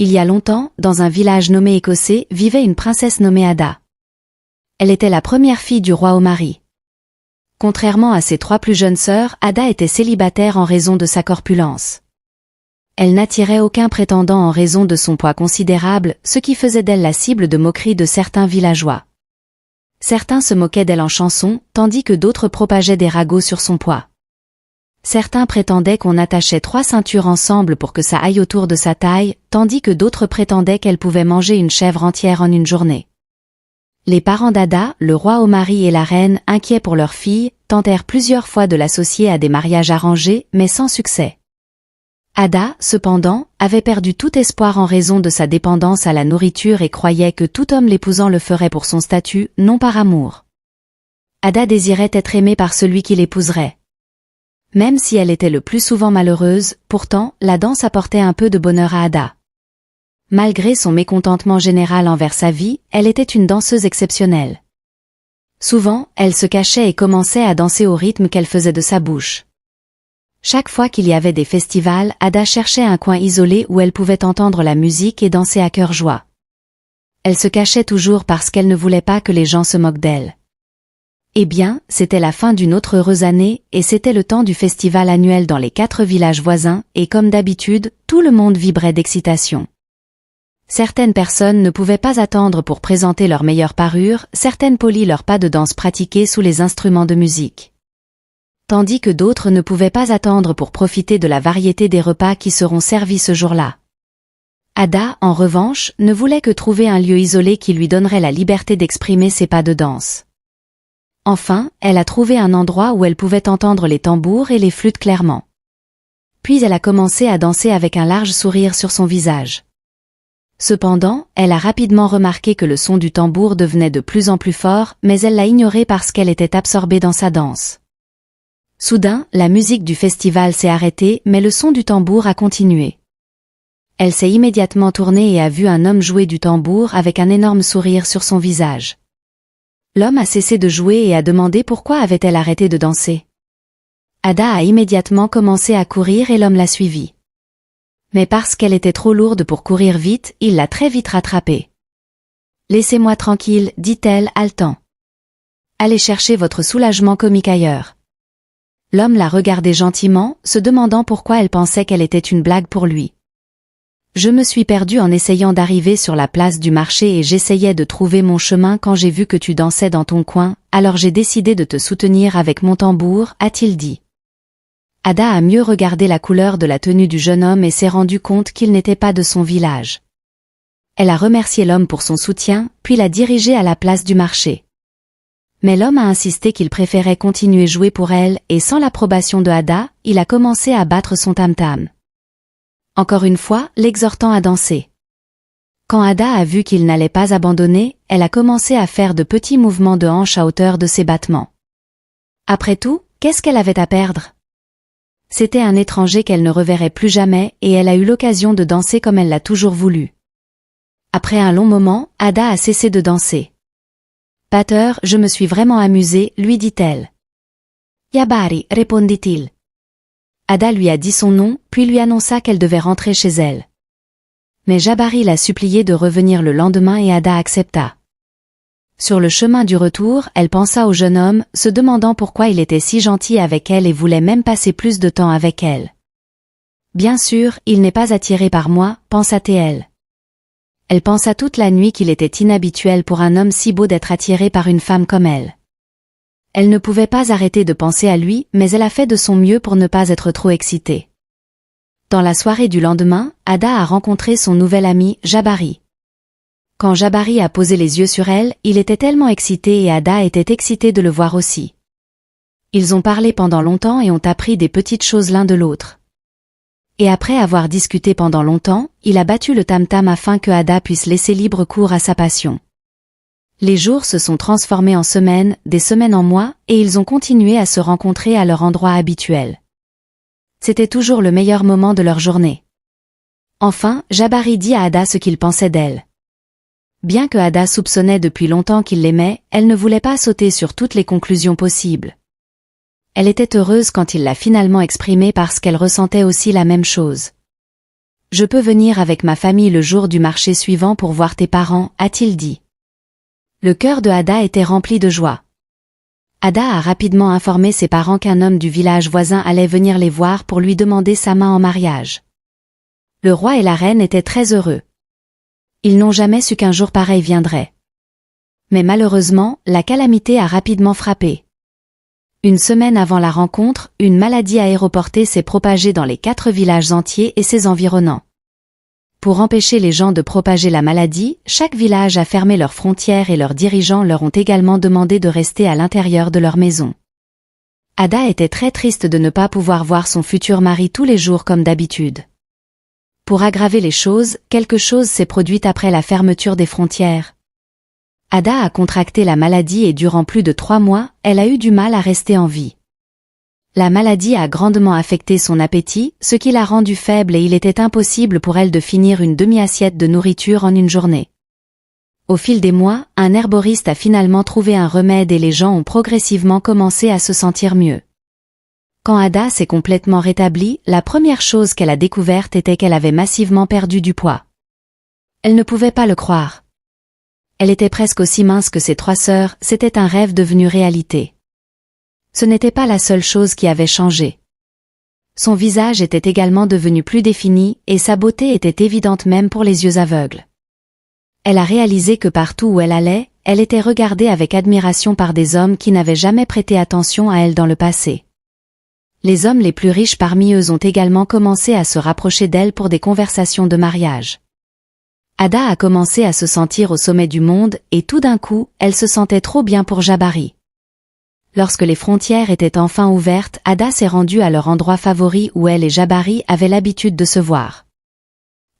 Il y a longtemps, dans un village nommé Écossais, vivait une princesse nommée Ada. Elle était la première fille du roi Omari. Contrairement à ses 3 plus jeunes sœurs, Ada était célibataire en raison de sa corpulence. Elle n'attirait aucun prétendant en raison de son poids considérable, ce qui faisait d'elle la cible de moqueries de certains villageois. Certains se moquaient d'elle en chanson, tandis que d'autres propageaient des ragots sur son poids. Certains prétendaient qu'on attachait 3 ceintures ensemble pour que ça aille autour de sa taille, tandis que d'autres prétendaient qu'elle pouvait manger une chèvre entière en une journée. Les parents d'Ada, le roi Omari et la reine, inquiets pour leur fille, tentèrent plusieurs fois de l'associer à des mariages arrangés, mais sans succès. Ada, cependant, avait perdu tout espoir en raison de sa dépendance à la nourriture et croyait que tout homme l'épousant le ferait pour son statut, non par amour. Ada désirait être aimée par celui qui l'épouserait. Même si elle était le plus souvent malheureuse, pourtant, la danse apportait un peu de bonheur à Ada. Malgré son mécontentement général envers sa vie, elle était une danseuse exceptionnelle. Souvent, elle se cachait et commençait à danser au rythme qu'elle faisait de sa bouche. Chaque fois qu'il y avait des festivals, Ada cherchait un coin isolé où elle pouvait entendre la musique et danser à cœur joie. Elle se cachait toujours parce qu'elle ne voulait pas que les gens se moquent d'elle. Eh bien, c'était la fin d'une autre heureuse année, et c'était le temps du festival annuel dans les 4 villages voisins, et comme d'habitude, tout le monde vibrait d'excitation. Certaines personnes ne pouvaient pas attendre pour présenter leur meilleure parure, certaines polient leurs pas de danse pratiqués sous les instruments de musique. Tandis que d'autres ne pouvaient pas attendre pour profiter de la variété des repas qui seront servis ce jour-là. Ada, en revanche, ne voulait que trouver un lieu isolé qui lui donnerait la liberté d'exprimer ses pas de danse. Enfin, elle a trouvé un endroit où elle pouvait entendre les tambours et les flûtes clairement. Puis elle a commencé à danser avec un large sourire sur son visage. Cependant, elle a rapidement remarqué que le son du tambour devenait de plus en plus fort, mais elle l'a ignoré parce qu'elle était absorbée dans sa danse. Soudain, la musique du festival s'est arrêtée, mais le son du tambour a continué. Elle s'est immédiatement tournée et a vu un homme jouer du tambour avec un énorme sourire sur son visage. L'homme a cessé de jouer et a demandé pourquoi avait-elle arrêté de danser. Ada a immédiatement commencé à courir et l'homme l'a suivie. Mais parce qu'elle était trop lourde pour courir vite, il l'a très vite rattrapée. « Laissez-moi tranquille, dit-elle, haletant. Allez chercher votre soulagement comique ailleurs. » L'homme l'a regardée gentiment, se demandant pourquoi elle pensait qu'elle était une blague pour lui. Je me suis perdue en essayant d'arriver sur la place du marché et j'essayais de trouver mon chemin quand j'ai vu que tu dansais dans ton coin, alors j'ai décidé de te soutenir avec mon tambour, a-t-il dit. Ada a mieux regardé la couleur de la tenue du jeune homme et s'est rendu compte qu'il n'était pas de son village. Elle a remercié l'homme pour son soutien, puis l'a dirigé à la place du marché. Mais l'homme a insisté qu'il préférait continuer jouer pour elle et sans l'approbation de Ada, il a commencé à battre son tam-tam. Encore une fois, l'exhortant à danser. Quand Ada a vu qu'il n'allait pas abandonner, elle a commencé à faire de petits mouvements de hanche à hauteur de ses battements. Après tout, qu'est-ce qu'elle avait à perdre? C'était un étranger qu'elle ne reverrait plus jamais et elle a eu l'occasion de danser comme elle l'a toujours voulu. Après un long moment, Ada a cessé de danser. « Pater, je me suis vraiment amusée, lui dit-elle. « Jabari, répondit-il. Ada lui a dit son nom, puis lui annonça qu'elle devait rentrer chez elle. Mais Jabari l'a supplié de revenir le lendemain et Ada accepta. Sur le chemin du retour, elle pensa au jeune homme, se demandant pourquoi il était si gentil avec elle et voulait même passer plus de temps avec elle. Bien sûr, il n'est pas attiré par moi, pensa-t-elle. Elle pensa toute la nuit qu'il était inhabituel pour un homme si beau d'être attiré par une femme comme elle. Elle ne pouvait pas arrêter de penser à lui, mais elle a fait de son mieux pour ne pas être trop excitée. Dans la soirée du lendemain, Ada a rencontré son nouvel ami, Jabari. Quand Jabari a posé les yeux sur elle, il était tellement excité et Ada était excitée de le voir aussi. Ils ont parlé pendant longtemps et ont appris des petites choses l'un de l'autre. Et après avoir discuté pendant longtemps, il a battu le tam-tam afin que Ada puisse laisser libre cours à sa passion. Les jours se sont transformés en semaines, des semaines en mois, et ils ont continué à se rencontrer à leur endroit habituel. C'était toujours le meilleur moment de leur journée. Enfin, Jabari dit à Ada ce qu'il pensait d'elle. Bien que Ada soupçonnait depuis longtemps qu'il l'aimait, elle ne voulait pas sauter sur toutes les conclusions possibles. Elle était heureuse quand il l'a finalement exprimé parce qu'elle ressentait aussi la même chose. Je peux venir avec ma famille le jour du marché suivant pour voir tes parents, a-t-il dit. Le cœur de Ada était rempli de joie. Ada a rapidement informé ses parents qu'un homme du village voisin allait venir les voir pour lui demander sa main en mariage. Le roi et la reine étaient très heureux. Ils n'ont jamais su qu'un jour pareil viendrait. Mais malheureusement, la calamité a rapidement frappé. Une semaine avant la rencontre, une maladie aéroportée s'est propagée dans les 4 villages entiers et ses environnants. Pour empêcher les gens de propager la maladie, chaque village a fermé leurs frontières et leurs dirigeants leur ont également demandé de rester à l'intérieur de leur maison. Ada était très triste de ne pas pouvoir voir son futur mari tous les jours comme d'habitude. Pour aggraver les choses, quelque chose s'est produit après la fermeture des frontières. Ada a contracté la maladie et durant plus de 3 mois, elle a eu du mal à rester en vie. La maladie a grandement affecté son appétit, ce qui l'a rendue faible et il était impossible pour elle de finir une demi-assiette de nourriture en une journée. Au fil des mois, un herboriste a finalement trouvé un remède et les gens ont progressivement commencé à se sentir mieux. Quand Ada s'est complètement rétablie, la première chose qu'elle a découverte était qu'elle avait massivement perdu du poids. Elle ne pouvait pas le croire. Elle était presque aussi mince que ses 3 sœurs, c'était un rêve devenu réalité. Ce n'était pas la seule chose qui avait changé. Son visage était également devenu plus défini et sa beauté était évidente même pour les yeux aveugles. Elle a réalisé que partout où elle allait, elle était regardée avec admiration par des hommes qui n'avaient jamais prêté attention à elle dans le passé. Les hommes les plus riches parmi eux ont également commencé à se rapprocher d'elle pour des conversations de mariage. Ada a commencé à se sentir au sommet du monde et tout d'un coup, elle se sentait trop bien pour Jabari. Lorsque les frontières étaient enfin ouvertes, Ada s'est rendue à leur endroit favori où elle et Jabari avaient l'habitude de se voir.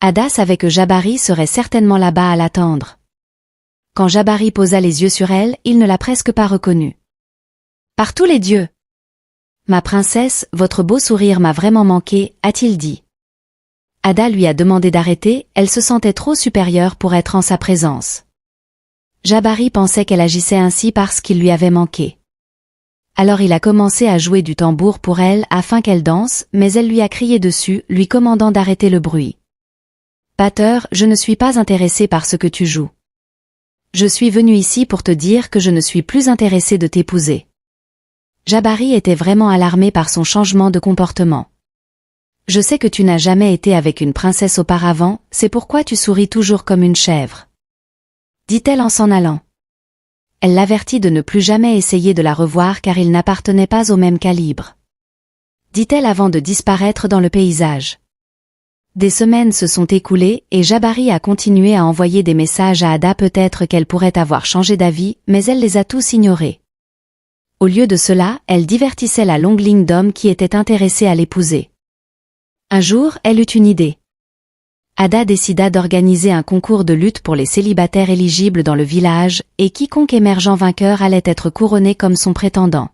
Ada savait que Jabari serait certainement là-bas à l'attendre. Quand Jabari posa les yeux sur elle, il ne l'a presque pas reconnue. « Par tous les dieux ! Ma princesse, votre beau sourire m'a vraiment manqué, a-t-il dit. Ada lui a demandé d'arrêter, elle se sentait trop supérieure pour être en sa présence. Jabari pensait qu'elle agissait ainsi parce qu'il lui avait manqué. Alors il a commencé à jouer du tambour pour elle afin qu'elle danse, mais elle lui a crié dessus, lui commandant d'arrêter le bruit. « Pater, je ne suis pas intéressé par ce que tu joues. Je suis venu ici pour te dire que je ne suis plus intéressé de t'épouser. » Jabari était vraiment alarmé par son changement de comportement. « Je sais que tu n'as jamais été avec une princesse auparavant, c'est pourquoi tu souris toujours comme une chèvre. » dit-elle en s'en allant. Elle l'avertit de ne plus jamais essayer de la revoir car il n'appartenait pas au même calibre. Dit-elle avant de disparaître dans le paysage. Des semaines se sont écoulées et Jabari a continué à envoyer des messages à Ada, peut-être qu'elle pourrait avoir changé d'avis, mais elle les a tous ignorés. Au lieu de cela, elle divertissait la longue ligne d'hommes qui étaient intéressés à l'épouser. Un jour, elle eut une idée. Ada décida d'organiser un concours de lutte pour les célibataires éligibles dans le village, et quiconque émergeant vainqueur allait être couronné comme son prétendant.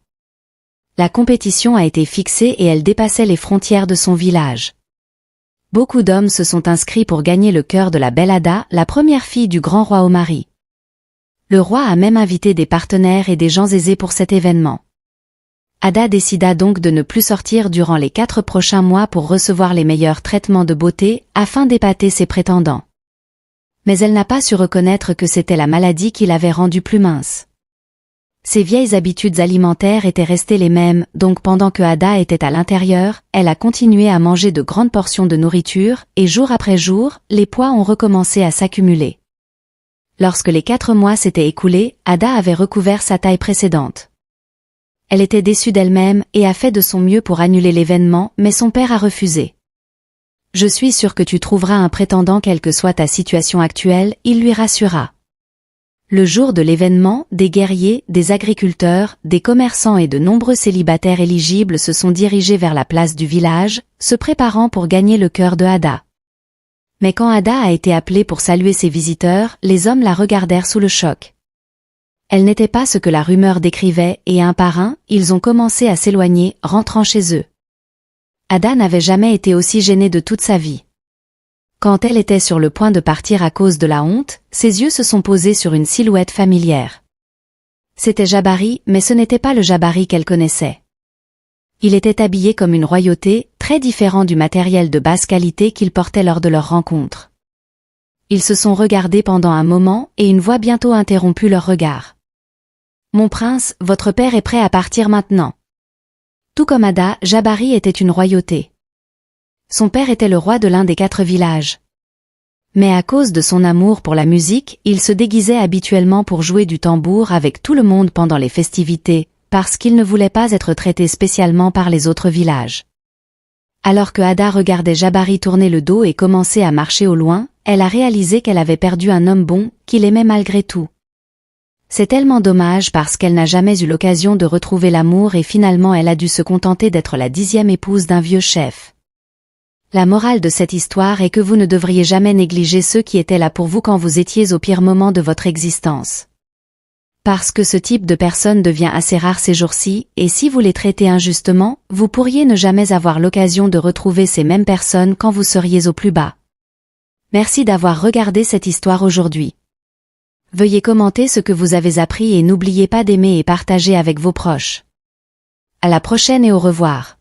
La compétition a été fixée et elle dépassait les frontières de son village. Beaucoup d'hommes se sont inscrits pour gagner le cœur de la belle Ada, la première fille du grand roi Omari. Le roi a même invité des partenaires et des gens aisés pour cet événement. Ada décida donc de ne plus sortir durant les 4 prochains mois pour recevoir les meilleurs traitements de beauté, afin d'épater ses prétendants. Mais elle n'a pas su reconnaître que c'était la maladie qui l'avait rendue plus mince. Ses vieilles habitudes alimentaires étaient restées les mêmes, donc pendant que Ada était à l'intérieur, elle a continué à manger de grandes portions de nourriture, et jour après jour, les poids ont recommencé à s'accumuler. Lorsque les 4 mois s'étaient écoulés, Ada avait recouvert sa taille précédente. Elle était déçue d'elle-même et a fait de son mieux pour annuler l'événement, mais son père a refusé. « Je suis sûre que tu trouveras un prétendant quelle que soit ta situation actuelle, » il lui rassura. Le jour de l'événement, des guerriers, des agriculteurs, des commerçants et de nombreux célibataires éligibles se sont dirigés vers la place du village, se préparant pour gagner le cœur de Ada. Mais quand Ada a été appelée pour saluer ses visiteurs, les hommes la regardèrent sous le choc. Elle n'était pas ce que la rumeur décrivait et un par un, ils ont commencé à s'éloigner, rentrant chez eux. Ada n'avait jamais été aussi gênée de toute sa vie. Quand elle était sur le point de partir à cause de la honte, ses yeux se sont posés sur une silhouette familière. C'était Jabari, mais ce n'était pas le Jabari qu'elle connaissait. Il était habillé comme une royauté, très différent du matériel de basse qualité qu'ils portaient lors de leur rencontre. Ils se sont regardés pendant un moment et une voix bientôt interromput leur regard. « Mon prince, votre père est prêt à partir maintenant. » Tout comme Ada, Jabari était une royauté. Son père était le roi de l'un des 4 villages. Mais à cause de son amour pour la musique, il se déguisait habituellement pour jouer du tambour avec tout le monde pendant les festivités, parce qu'il ne voulait pas être traité spécialement par les autres villages. Alors que Ada regardait Jabari tourner le dos et commencer à marcher au loin, elle a réalisé qu'elle avait perdu un homme bon, qu'il aimait malgré tout. C'est tellement dommage parce qu'elle n'a jamais eu l'occasion de retrouver l'amour et finalement elle a dû se contenter d'être la 10e épouse d'un vieux chef. La morale de cette histoire est que vous ne devriez jamais négliger ceux qui étaient là pour vous quand vous étiez au pire moment de votre existence. Parce que ce type de personne devient assez rare ces jours-ci, et si vous les traitez injustement, vous pourriez ne jamais avoir l'occasion de retrouver ces mêmes personnes quand vous seriez au plus bas. Merci d'avoir regardé cette histoire aujourd'hui. Veuillez commenter ce que vous avez appris et n'oubliez pas d'aimer et partager avec vos proches. À la prochaine et au revoir.